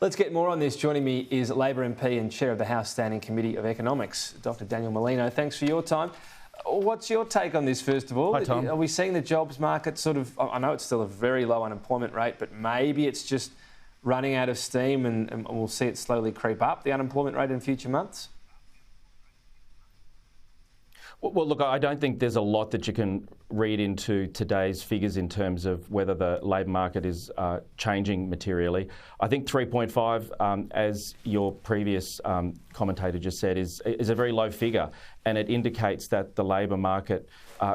Let's get more on this. Joining me is Labor MP and Chair of the House Standing Committee of Economics, Dr. Daniel Molino. Thanks for your time. What's your take on this, first of all? Hi, Tom. Are we seeing the jobs market sort of, I know it's still a very low unemployment rate, but maybe it's just running out of steam and we'll see it slowly creep up, the unemployment rate in future months? Well, look, I don't think there's a lot that you can read into today's figures in terms of whether the labour market is changing materially. I think 3.5, as your previous commentator just said, is a very low figure, and it indicates that the labour market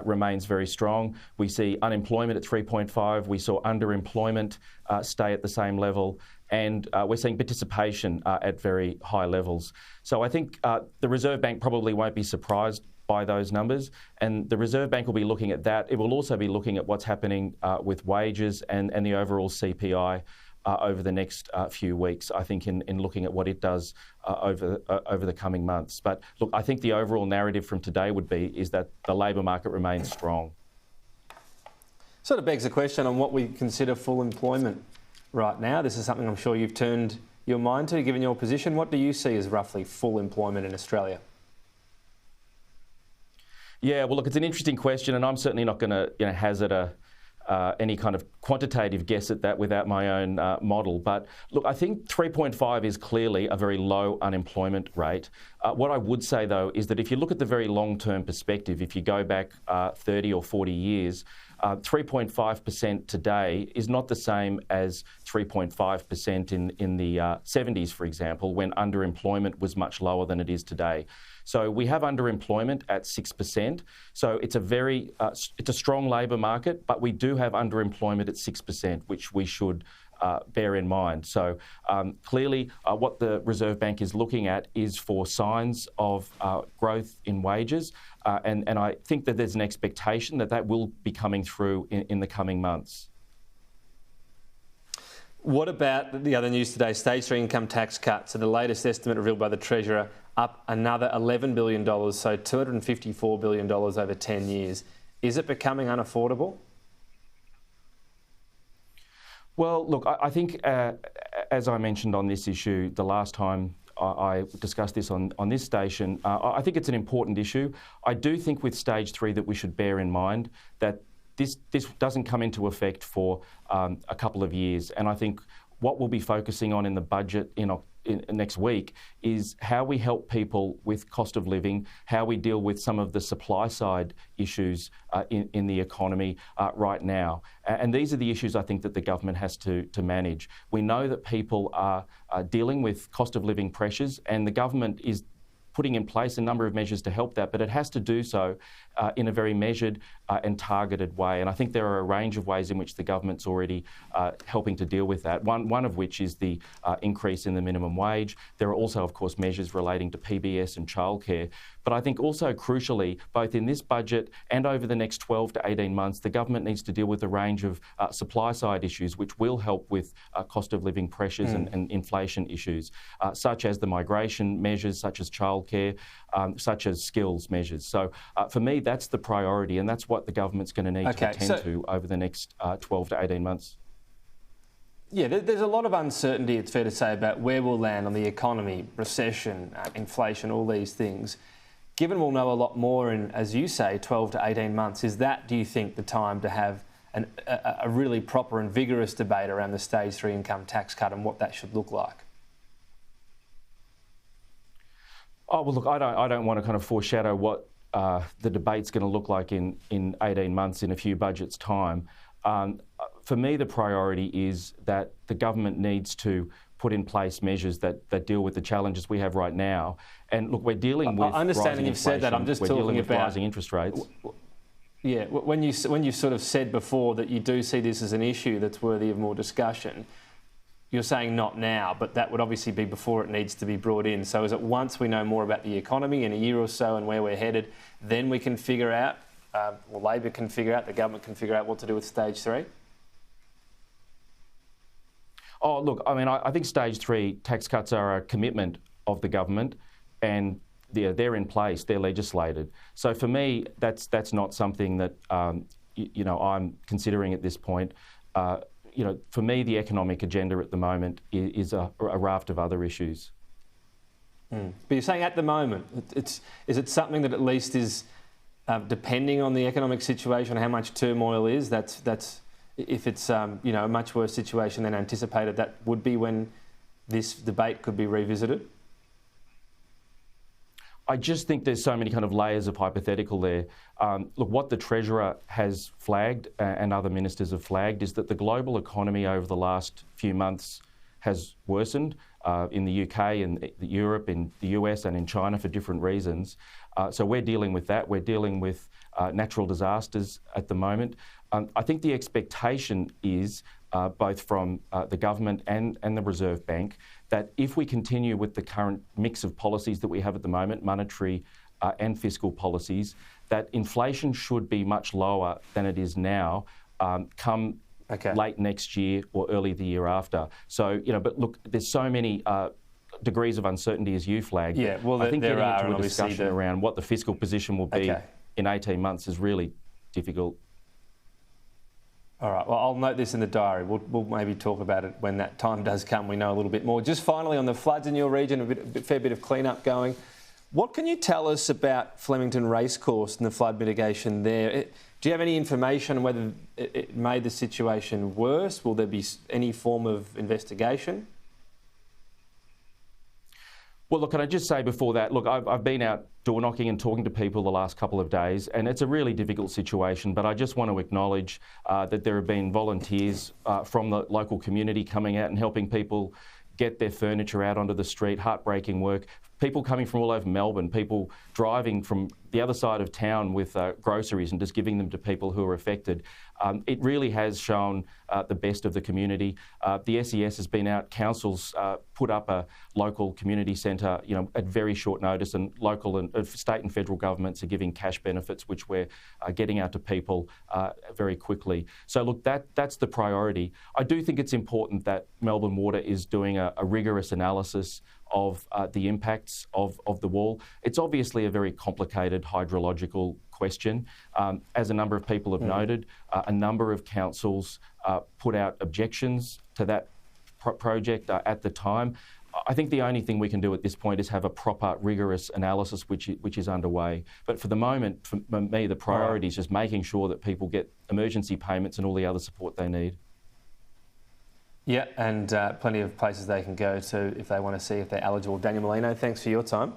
remains very strong. We see unemployment at 3.5. We saw underemployment stay at the same level, and we're seeing participation at very high levels. So I think the Reserve Bank probably won't be surprised by those numbers, and the Reserve Bank will be looking at that. It will also be looking at what's happening with wages and the overall CPI over the next few weeks, I think, in looking at what it does over the coming months. But look, I think the overall narrative from today is that the labour market remains strong. Sort of begs the question on what we consider full employment right now. This is something I'm sure you've turned your mind to, given your position. What do you see as roughly full employment in Australia? Yeah, well, look, it's an interesting question, and I'm certainly not going to hazard any kind of quantitative guess at that without my own model. But look, I think 3.5 is clearly a very low unemployment rate. What I would say, though, is that if you look at the very long-term perspective, if you go back 30 or 40 years, 3.5% today is not the same as 3.5% in the 70s, for example, when underemployment was much lower than it is today. So we have underemployment at 6%. So it's a strong labour market, but we do have underemployment at 6%, which we should bear in mind. So clearly what the Reserve Bank is looking at is for signs of growth in wages, and I think that there's an expectation that will be coming through in the coming months. What about the other news today, stage 3 income tax cut? So the latest estimate revealed by the Treasurer, up another $11 billion, so $254 billion over 10 years. Is it becoming unaffordable? Well, look, I think, as I mentioned on this issue the last time I discussed this on this station, I think it's an important issue. I do think with stage 3 that we should bear in mind that this doesn't come into effect for a couple of years. And I think what we'll be focusing on in the budget in next week is how we help people with cost of living, how we deal with some of the supply side issues in the economy right now. And these are the issues I think that the government has to manage. We know that people are dealing with cost of living pressures, and the government is putting in place a number of measures to help that, but it has to do so in a very measured and targeted way. And I think there are a range of ways in which the government's already helping to deal with that. One of which is the increase in the minimum wage. There are also, of course, measures relating to PBS and childcare. But I think also crucially, both in this budget and over the next 12 to 18 months, the government needs to deal with a range of supply side issues which will help with cost of living pressures and inflation issues, such as the migration measures, such as childcare, such as skills measures. So for me, that's the priority, and that's what the government's going to need to attend to over the next 12 to 18 months. Yeah, there's a lot of uncertainty, it's fair to say, about where we'll land on the economy, recession, inflation, all these things. Given we'll know a lot more in, as you say, 12 to 18 months, is that, do you think, the time to have a really proper and vigorous debate around the stage 3 income tax cut and what that should look like? Oh, well, look, I don't want to kind of foreshadow what the debate's going to look like in 18 months, in a few budgets' time. For me, the priority is that the government needs to put in place measures that deal with the challenges we have right now. And look, we're dealing with understanding you've said that, I'm just talking about rising interest rates. Yeah, when you sort of said before that you do see this as an issue that's worthy of more discussion, you're saying not now, but that would obviously be before it needs to be brought in. So is it once we know more about the economy in a year or so and where we're headed, then we can figure out, Labor can figure out, the government can figure out what to do with stage 3? Oh, look, I mean, I think stage 3 tax cuts are a commitment of the government, and they're in place, they're legislated. So for me, that's not something that I'm considering at this point. for me, the economic agenda at the moment is a raft of other issues. But you're saying at the moment, is it something that at least is depending on the economic situation, how much turmoil is? That's if it's a much worse situation than anticipated, that would be when this debate could be revisited. I just think there's so many kind of layers of hypothetical there. Look, what the Treasurer has flagged and other ministers have flagged is that the global economy over the last few months has worsened in the UK and Europe, in the US and in China for different reasons. So we're dealing with that. We're dealing with natural disasters at the moment. I think the expectation is, both from the government and the Reserve Bank, that if we continue with the current mix of policies that we have at the moment, monetary and fiscal policies, that inflation should be much lower than it is now come late next year or early the year after. So, but look, there's so many degrees of uncertainty as you flagged. Yeah, well, I think there getting are, into a discussion around what the fiscal position will be in 18 months is really difficult. All right, well, I'll note this in the diary. We'll maybe talk about it when that time does come. We know a little bit more. Just finally, on the floods in your region, a fair bit of clean-up going. What can you tell us about Flemington Racecourse and the flood mitigation there? Do you have any information on whether it made the situation worse? Will there be any form of investigation? Well, look, can I just say before that, look, I've been out door knocking and talking to people the last couple of days, and it's a really difficult situation, but I just want to acknowledge that there have been volunteers from the local community coming out and helping people get their furniture out onto the street, heartbreaking work. People coming from all over Melbourne, people driving from the other side of town with groceries and just giving them to people who are affected. It really has shown the best of the community. The SES has been out, councils put up a local community centre, at very short notice, and local and state and federal governments are giving cash benefits, which we're getting out to people very quickly. So look, that's the priority. I do think it's important that Melbourne Water is doing a rigorous analysis of the impacts of the wall. It's obviously a very complicated hydrological question. As a number of people have noted, a number of councils put out objections to that project at the time. I think the only thing we can do at this point is have a proper, rigorous analysis which is underway. But for the moment, for me, the priority is just making sure that people get emergency payments and all the other support they need. Yeah, and plenty of places they can go to if they want to see if they're eligible. Daniel Molino, thanks for your time.